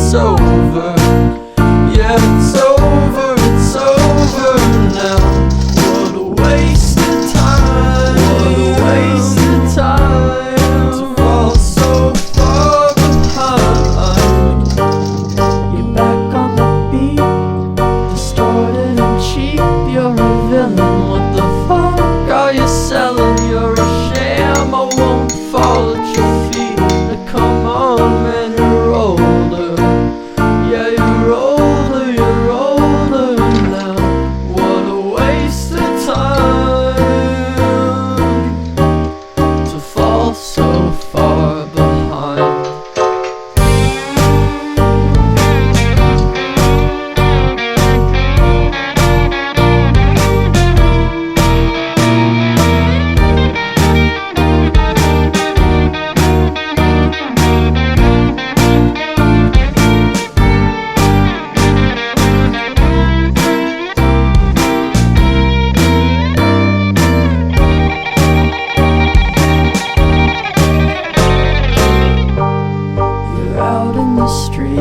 it's over. Yeah, it's over, it's over now. What a waste of time, what a waste of time to fall so far behind. You're back on the beat, distorted and cheap. You're a villain, what the fuck are you selling? You're a sham, I won't fall at your feet. Now come on man, you're older. Yeah, you're older, you're older now. What a waste of time to fall so far behind. Out in the street,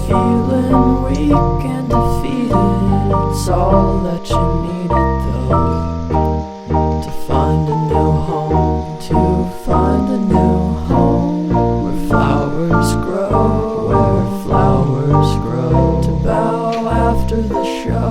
feeling weak and defeated. It's all that you needed though, to find a new home, to find a new home where flowers grow, where flowers grow, to bow after the show.